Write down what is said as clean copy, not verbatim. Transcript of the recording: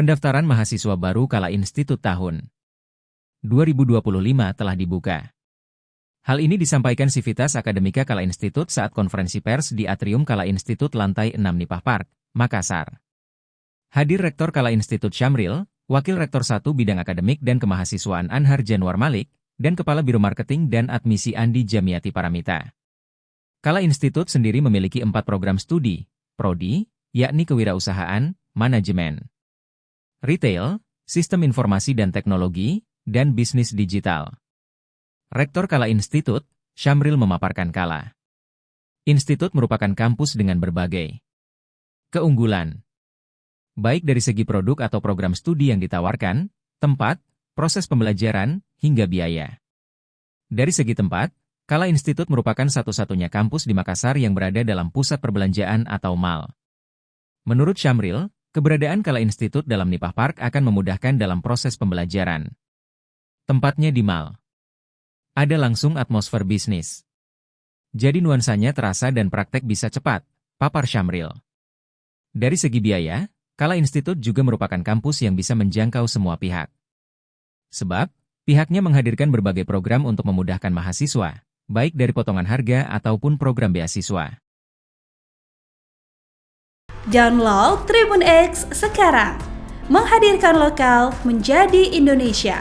Pendaftaran mahasiswa baru Kala Institut tahun 2025 telah dibuka. Hal ini disampaikan Sivitas Akademika Kala Institut saat konferensi pers di Atrium Kala Institut lantai 6 Nipah Park, Makassar. Hadir Rektor Kala Institut Syamril, Wakil Rektor 1 Bidang Akademik dan Kemahasiswaan Anhar Januar Malik, dan Kepala Biro Marketing dan Admisi Andi Jamiati Paramita. Kala Institut sendiri memiliki 4 program studi, Prodi, yakni Kewirausahaan, Manajemen, Retail, Sistem Informasi dan Teknologi, dan Bisnis Digital. Rektor Kala Institut, Syamril memaparkan Kala Institut merupakan kampus dengan berbagai keunggulan, baik dari segi produk atau program studi yang ditawarkan, tempat, proses pembelajaran, hingga biaya. Dari segi tempat, Kala Institut merupakan satu-satunya kampus di Makassar yang berada dalam pusat perbelanjaan atau mall. Menurut Syamril, keberadaan Kala Institut dalam Nipah Park akan memudahkan dalam proses pembelajaran. Tempatnya di mall. Ada langsung atmosfer bisnis. Jadi nuansanya terasa dan praktek bisa cepat, papar Syamril. Dari segi biaya, Kala Institut juga merupakan kampus yang bisa menjangkau semua pihak. Sebab, pihaknya menghadirkan berbagai program untuk memudahkan mahasiswa, baik dari potongan harga ataupun program beasiswa. Download Tribun X sekarang, menghadirkan lokal menjadi Indonesia.